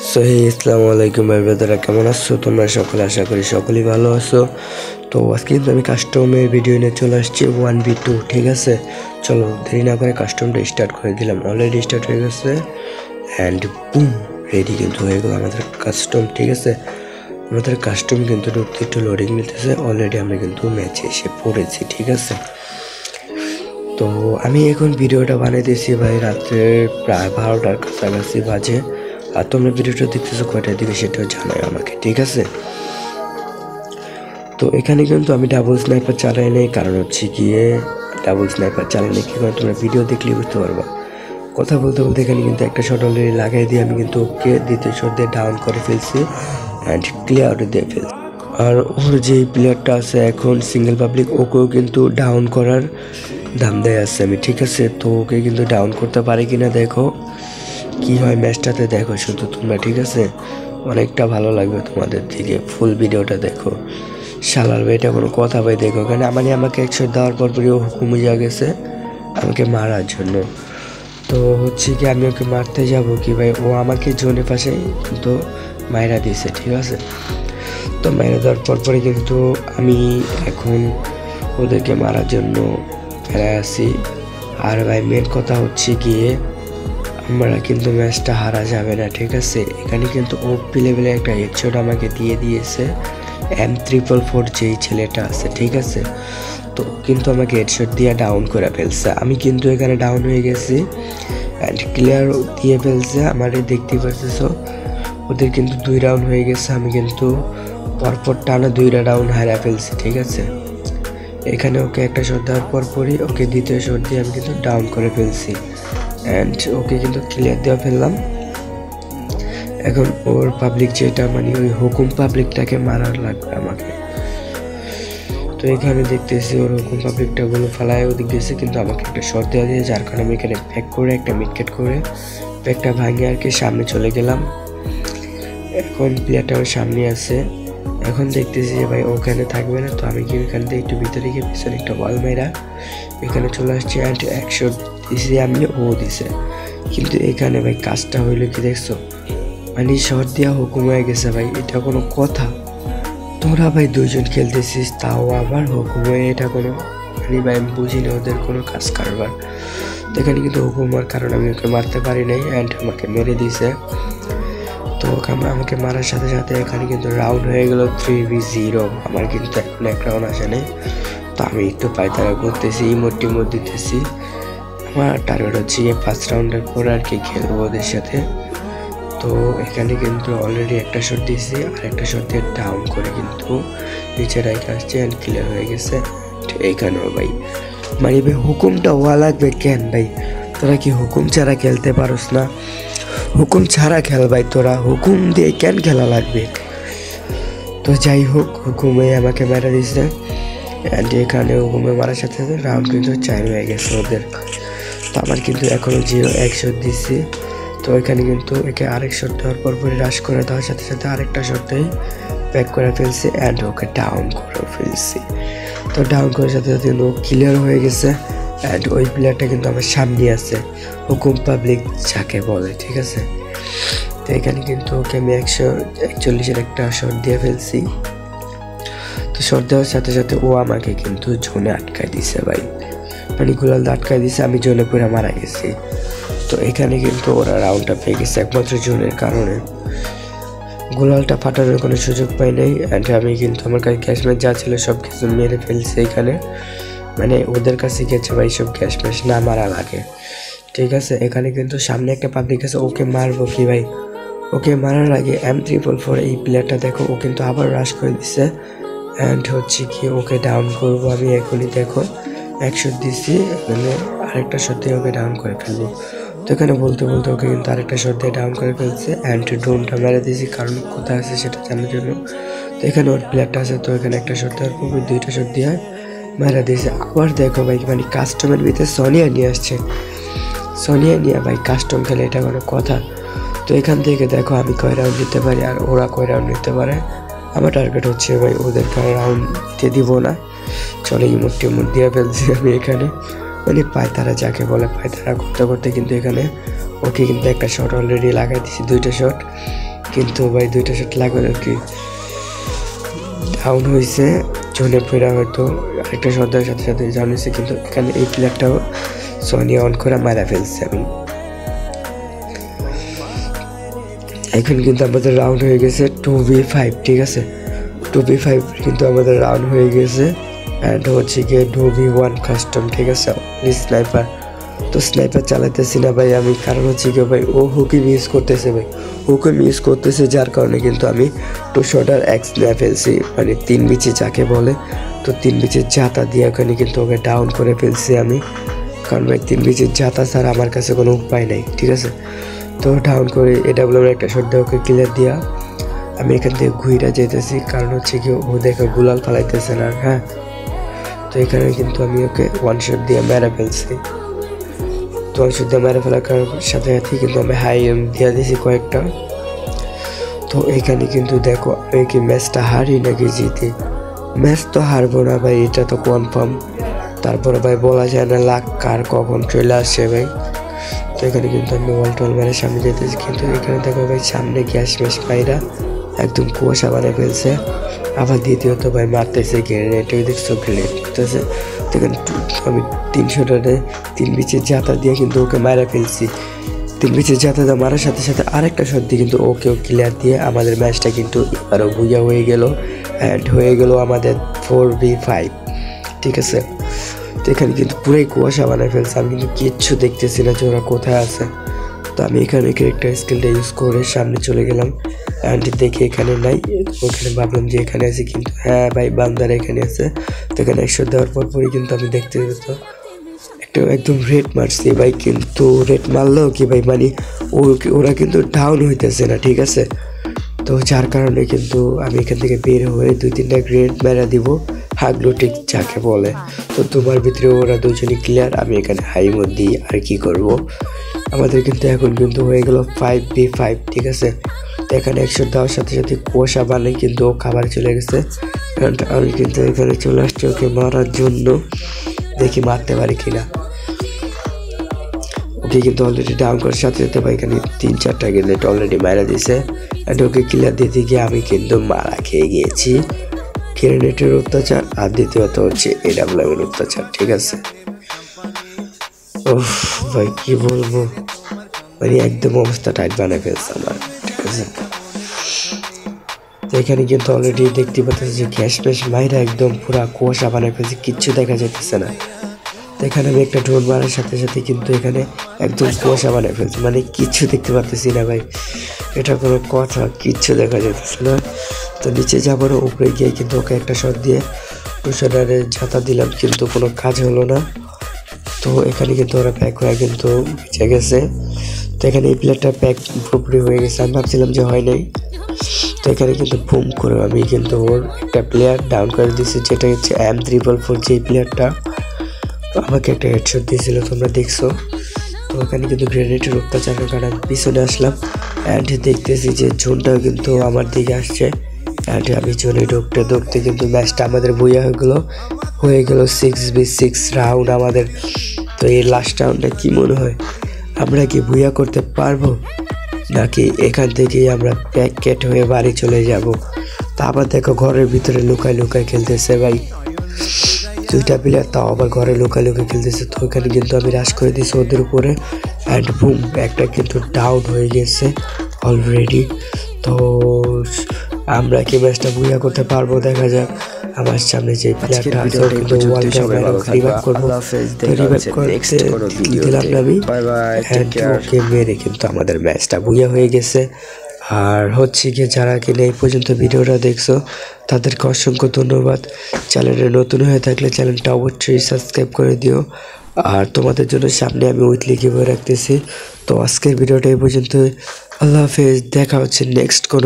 So hey আসসালামু আলাইকুম ভাই ব্রাদাররা, কেমন আছো তোমরা সকলে? আশা করি সকলেই ভালো আছো। তো আজকে কিন্তু আমি কাস্টমের ভিডিও নিয়ে চলে আসছি 1v2। ঠিক আছে, চলো দেরি না করে কাস্টমটা স্টার্ট করে দিলাম। অলরেডি স্টার্ট হয়ে গেছে অ্যান্ড বুম, রেডি কিন্তু হয়ে গেল আমাদের কাস্টম। ঠিক আছে, আমাদের কাস্টম কিন্তু ঢুকতে একটু লোডিং নিতেছে। অলরেডি আমরা কিন্তু ম্যাচে এসে পড়েছি। ঠিক আছে, তো আমি এখন ভিডিওটা বানাইতেছি ভাই রাত্রে প্রায় 12টার কাছাকাছি বাজে। আর তোমরা ভিডিওটা দেখতেছো কয়টার দিকে সেটাও জানাই আমাকে। ঠিক আছে, তো এখানে কিন্তু আমি ডাবল স্নাইপার চালাই নাই, কারণ হচ্ছে গিয়ে ডাবল স্নাইপার চালালে কি করে তোমরা ভিডিও দেখলেই বুঝতে পারবা। কথা বলতে বলতে এখানে কিন্তু একটা শট অলরেডি লাগাই দিয়ে আমি কিন্তু ওকে দ্বিতীয় শট দিয়ে ডাউন করে ফেলছি অ্যান্ড ক্লিয়ার দিয়ে ফেলছি। আর ওর যে প্লেয়ারটা আছে এখন সিঙ্গেল পাবলিক, ওকেও কিন্তু ডাউন করার ধান্দায় আছে আমি। ঠিক আছে, তো ওকে কিন্তু ডাউন করতে পারি কিনা দেখো কি হয় ম্যাচটাতে, দেখো শুধু তোমরা। ঠিক আছে, অনেকটা ভালো লাগবে তোমাদের দিকে, ফুল ভিডিওটা দেখো। শালার ভাই এটা কোনো কথা ভাই, দেখো কারণ আমাকে একশো দেওয়ার পরই ও হুকুম হয়ে গেছে আমাকে মারার জন্য। তো হচ্ছে কি আমি ওকে মারতে যাব কি ভাই, ও আমাকে জোনে পাশে কিন্তু মাইরা দিয়েছে। ঠিক আছে, তো মাইরা দেওয়ার পরে কিন্তু আমি এখন ওদেরকে মারার জন্য ফেরায় আসি। আর ভাই মেন কথা হচ্ছে গিয়ে আমরা কিন্তু ম্যাচটা হারা যাবে না। ঠিক আছে, এখানে কিন্তু ওপি লেভেলে একটা হেডশট আমাকে দিয়ে দিয়েছে M444 যেই ছেলেটা আছে। ঠিক আছে, তো কিন্তু আমাকে হেডশট দিয়ে ডাউন করে ফেলছে। আমি কিন্তু এখানে ডাউন হয়ে গেছি অ্যান্ড ক্লিয়ার দিয়ে ফেলছে। আমারে দেখতে পাচ্ছো ওদের কিন্তু 2 রাউন্ড হয়ে গেছে, আমি কিন্তু পরপর টানা 2টা রাউন্ড হারা ফেলছি। ঠিক আছে, এখানে ওকে একটা শট দেওয়ার পরই ওকে দ্বিতীয় শট দিয়ে আমি কিন্তু ডাউন করে ফেলছি অ্যান্ড ওকে কিন্তু ক্লিয়ার দেওয়া ফেললাম। এখন ওর পাবলিক যেটা মানে ওই হুকুম পাবলিকটাকে মারার লাগবে আমাকে। তো এখানে দেখতেছি ওর হুকুম পাবলিকটা গুলো ফালায় ওদিক দিয়েছে, কিন্তু আমাকে একটা শট দেওয়া দিয়ে যার কারণে আমি এখানে প্যাক করে একটা মিডকেট করে প্যাকটা ভাঙিয়ে আর কি সামনে চলে গেলাম। এখন প্লেয়ারটা ওর সামনে আছে, এখন দেখতেছি যে ভাই ওখানে থাকবে না, তো আমি কি এখান থেকে একটু ভিতরে গিয়ে পিছনে একটা ওয়াল মেরা এখানে চলে আসছি অ্যান্ড 100 দিছি আমি, ও দিছে। কিন্তু এখানে ভাই কাজটা হইলো কি দেখছো, মানে শর্ট দেওয়া হুকুম হয়ে গেছে ভাই, এটা কোনো কথা? তোরা ভাই 2জন খেলতেছিস তাও আবার হুকুম হয়ে, এটা কোনো মানে ভাই আমি বুঝি না ওদের কোনো কাজ কারবার। তো এখানে কিন্তু হুকুম হওয়ার কারণে আমি ওকে মারতে পারি নাই অ্যান্ড আমাকে মেরে দিয়েছে। তো আমাকে মারার সাথে সাথে এখানে কিন্তু রাউন্ড হয়ে গেল 3v0। আমার কিন্তু এখন 1 রাউন্ড আসে নাই, তো আমি একটু পায়তারা করতেছি, ইমোট দিতেছি। আমার টার্গেট হচ্ছে 5 রাউন্ডের পর আর কি খেলবো ওদের সাথে। তো এখানে কিন্তু অলরেডি একটা শট দিয়েছি আর একটা শট দিয়ে ডাউন করে কিন্তু নিচে রাইখে আসছে অ্যান্ড ক্লিয়ার হয়ে গেছে। এইখানেও ভাই মানে ভাই হুকুমটা হওয়া লাগবে কেন ভাই? তোরা কি হুকুম ছাড়া খেলতে পারোস না? হুকুম ছাড়া খেল ভাই, তোরা হুকুম দিয়ে কেন খেলা লাগবে? তো যাই হোক, হুকুমে আমাকে মেরে দিয়েছে অ্যান্ড এখানে হুকুমে মারার সাথে সাথে রাউন্ড কিন্তু 4 হয়ে গেছে ওদের। তো আমার কিন্তু এখনও 1 শট দিচ্ছি। তো এখানে কিন্তু একে আরেক শট দেওয়ার পরই রাশ করে দেওয়ার সাথে সাথে আরেকটা শটটাই ব্যাক করে ফেলছি অ্যান্ড ওকে ডাউন করে ফেলছি। তো ডাউন করার সাথে সাথে ও ক্লিয়ার হয়ে গেছে অ্যান্ড ওই প্লেয়ারটা কিন্তু আমার সামনে আছে, হুকুম পাবলিক যাকে বলে। ঠিক আছে, তো এখানে কিন্তু ওকে আমি 141-এর একটা শট দিয়ে ফেলছি। তো শট দেওয়ার সাথে সাথে ও আমাকে কিন্তু জোনে আটকায় দিছে ভাই, মানে গুলাল আটকায় দিছে, আমি জোনে পুরো মারা গেছি। তো এখানে কিন্তু ওরা রাউন্ডটা পেয়ে গেছে একমাত্র জোনের কারণে, গোলালটা ফাটানোর কোনো সুযোগ পাই নাই অ্যান্ড আমি কিন্তু আমার কাছে গ্যাস ম্যাচ যা ছিল সব কিছু মেরে ফেলছি এখানে। মানে ওদের কাছে গেছে ভাই সব গ্যাস ম্যাচ না মারা লাগে। ঠিক আছে, এখানে কিন্তু সামনে একটা পাবলিক আছে, ওকে মারবো কি ভাই? ওকে মারার আগে M444 এই প্লেয়ারটা দেখো, ও কিন্তু আবার রাশ করে দিচ্ছে অ্যান্ড হচ্ছে কি ওকে ডাউন করবো আমি এখনই। দেখো 1 শট দিচ্ছি, মানে আরেকটা শট দিয়ে ওকে ডাউন করে ফেলবো। তো এখানে বলতে বলতে ওকে কিন্তু আরেকটা শট দিয়ে ডাউন করে ফেলছে অ্যান্ড ড্রোনটা মেরে দিয়েছি, কারণ কোথায় আছে সেটা জানার জন্য। তো এখানে ওর প্লেয়ারটা আছে, তো এখানে একটা শট দেওয়ার পর 2টা শট দিয়ে মেরে দিয়েছে। আবার দেখো ভাই মানে কাস্টমের ভিতরে সোনিয়া নিয়ে আসছে, সোনিয়া নিয়ে ভাই কাস্টম খেলে, এটা কোনো কথা? তো এখান থেকে দেখো আমি কয় রাউন্ড নিতে পারি আর ওরা কয় রাউন্ড নিতে পারে। আমার টার্গেট হচ্ছে ভাই ওদেরকে রাউন্ড দিতে দিব না। চলো ইমোট দিয়ে ফেলছি আমি এখানে মানে পায়তারা যাকে বলে, পায়তারা করতে করতে কিন্তু এখানে ওকে কিন্তু একটা শট অলরেডি লাগাই দিছি, 2টা শট। কিন্তু ভাই 2টা শট লাগানো কি ডাউন হয়েছে, জোনে ফেরা হয়তো আরেকটা শট দেওয়ার সাথে সাথে ডাউন হয়েছে। কিন্তু এখানে এই প্লেয়ারটাও সোনি অন করে মারা ফেলছে আমি। এখন কিন্তু আমাদের রাউন্ড হয়ে গেছে 2v5, ঠিক আছে, 2v5 কিন্তু আমাদের রাউন্ড হয়ে গেছে। অ্যান্ড হচ্ছে গিয়ে 2v1 কাস্টম, ঠিক আছে, স্নাইপার। তো স্নাইপার চালাইতেছি না ভাই আমি, কারণ হচ্ছে গিয়ে ভাই ও হুকে মিস করতেছে ভাই, হুকে মিস করতেছে, যার কারণে কিন্তু আমি 2 শটার এক্স নিয়ে ফেলছি, মানে 3 বিচি যাকে বলে। তো 3 বিচির জাতা দিয়ে ওখানে কিন্তু ওকে ডাউন করে ফেলছি আমি, কারণ ভাই 3 বিচির জাতা ছাড়া আমার কাছে কোনো উপায় নাই, ঠিক আছে। তো ডাউন করে AWM একটা শট দিয়ে ওকে ক্লিয়ার দিয়া আমি এখান থেকে ঘুইরা যেতেছি, কারণ হচ্ছে কি ও দেখে গুলাল ফালাইতেছে না। হ্যাঁ, তো এখানে কিন্তু আমি ওকে 1 শট দিয়ে মেরে ফেলছি। তো 1 শট দিয়ে মেরে ফেলার সাথে সাথে কিন্তু আমি হাই দিয়ে দিয়েছি কয়েকটা। তো এখানে কিন্তু দেখো আমি কি ম্যাচটা হারি নাকি জিতি, ম্যাচ তো হারবো না ভাই, এটা তো কনফার্ম। তারপরে ভাই বলা যায় না লাক কার কখন চলে আসছে ভাই। তো এখানে কিন্তু আমি ওয়াল টল মেরে সামনে যেতেছি, কিন্তু এখানে দেখো ভাই সামনে গ্যাস ম্যাশ পাইরা একদম কুয়াশা বানিয়ে ফেলছে। আবার দ্বিতীয়ত ভাই মারতেছে গ্রেনেড, ওই দেখছো গ্রেনেড করতেছে। তো এখানে আমি 3 শটারে 3 বিচের জাতা দিয়ে কিন্তু ওকে মারা ফেলছি। 3 বিচের জাতা দিয়ে মারার সাথে সাথে আরেকটা শট দিয়ে কিন্তু ওকেও ক্লিয়ার দিয়ে আমাদের ম্যাচটা কিন্তু আরও বুঝা হয়ে গেল। অ্যান্ড হয়ে গেল আমাদের 4v5, ঠিক আছে। তো এখানে কিন্তু পুরাই কুয়াশা বানায় ফেলছে, আমি কিন্তু কিচ্ছু দেখতেছি না যে ওরা কোথায় আছে। তো আমি এখানে একটা স্কিলটা ইউজ করে সামনে চলে গেলাম, অ্যান্ড দেখে এখানে নাই। ওখানে ভাবলাম যে এখানে আছে, কিন্তু হ্যাঁ ভাই বান্দারা এখানে আছে। তো এখানে 1 শট দেওয়ার পরই কিন্তু আমি দেখতে পেতো একটা একদম রেড মারছি ভাই, কিন্তু রেড মারলেও কি ভাই মানে ওরা কিন্তু ডাউন হইতেছে না, ঠিক আছে। তো যার কারণে কিন্তু আমি এখান থেকে বের হয়ে 2-3টা গ্রেড মেরা দিব, হাগলুটিক যাকে বলে। তো তোমার ভিতরে ওরা দুজনই ক্লিয়ার, আমি এখানে হাই মোড দিই, আর কি করব। আমাদের কিন্তু এখন কিন্তু হয়ে গেল 5v5, ঠিক আছে। তো এখানে 1 শট দেওয়ার সাথে সাথে কুয়াশা বানাই কিন্তু ও খাবার চলে গেছে। আমি কিন্তু এখানে চলে আসছি ওকে মারার জন্য, দেখি মারতে পারি কিনা। ওকে কিন্তু অলরেডি ডাউন করার সাথে সাথে ভাই এখানে 3-4টা গ্রেনেড অলরেডি মারা দিয়েছে। অ্যান্ড ওকে ক্লিয়ার দিতে গিয়ে আমি কিন্তু মারা খেয়ে গিয়েছি। গ্রেনেডের অত্যাচার, আর দ্বিতীয়ত হচ্ছে AWM এর অত্যাচার, ঠিক আছে। ওহ ভাই কি বলবো, মানে একদম অবস্থা টাইট বানায় ফেলছে আমার, ঠিক আছে। তো এখানে কিন্তু অলরেডি দেখতে পাচ্ছি যে গ্যাস ম্যাশ মাইরা একদম পুরা কুয়াশা বানায় ফেলছে, কিচ্ছু দেখা যাইতেছে না। তো এখানে আমি একটা ড্রোন মারার সাথে সাথে কিন্তু এখানে একদম কুয়াশা বানায় ফেলছে, মানে কিচ্ছু দেখতে পারতেছি না ভাই, এটা কোনো কথা, কিচ্ছু দেখা যাইতেছে না। তো নিচে যাবার উপরে গিয়ে কিন্তু ওকে একটা শট দিয়ে 2 শটারে ঝাঁতা দিলাম, কিন্তু কোনো কাজ হলো না। তো এখানে কিন্তু ওরা প্যাক হয়ে কিন্তু বেঁচে গেছে। তো এখানে এই প্লেয়ারটা প্যাক পুরোপুরি হয়ে গেছে, আমি ভাবছিলাম যে হয় নাই। তো এখানে কিন্তু বুম করে আমি কিন্তু ওর একটা প্লেয়ার ডাউন করে দিয়েছি, যেটা হচ্ছে M344, যে প্লেয়ারটা আমাকে একটা হেডশট দিয়েছিল, তোমরা দেখছো। তো ওখানে কিন্তু গ্রেনেডের অত্যাচারের কারণে আমি পিছনে আসলাম, অ্যান্ড দেখতেছি যে জোনটাও কিন্তু আমার দিকে আসছে। অ্যান্ড আমি জোনে ঢুকতে কিন্তু ম্যাচটা আমাদের বইয়া হয়ে গেল 6v6 রাউন্ড আমাদের। তো এই লাস্ট রাউন্ডে কি মনে হয়, আমরা কি বুয়া করতে পারবো, নাকি এখান থেকেই আমরা প্যাকেট হয়ে বাড়ি চলে যাব। তা আবার দেখো ঘরের ভিতরে লুকায় লুকায় খেলতেছে ভাই, 2টা প্লেয়ার, তাও আবার ঘরে লুকায় লুকায় খেলতেছে। তো ওখানে কিন্তু আমি রাশ করে দিয়েছি ওদের উপরে, অ্যান্ড বুম একটা কিন্তু ডাউন হয়ে গেছে অলরেডি। তো আমরা কি ম্যাচটা বুয়া করতে পারবো, দেখা যাক। আমার সামনে যে প্লেয়ারটা আছে কিন্তু রিভাইভ করবো, রিভাইভ করতে দিলাম আমি, ওকে মেরে কিন্তু আমাদের ম্যাচটা বুয়া হয়ে গেছে। আর হচ্ছে গিয়ে যারা কিনা এই পর্যন্ত ভিডিওটা দেখছো তাদেরকে অসংখ্য ধন্যবাদ। চ্যানেলে নতুন হয়ে থাকলে চ্যানেলটা অবশ্যই সাবস্ক্রাইব করে দিও। আর তোমাদের জন্য সামনে আমি উইকলি গিভওয়ে রাখতেছি। তো আজকের ভিডিওটা এই পর্যন্ত, আল্লাহ হাফেজ, দেখা হচ্ছে নেক্সট কোনো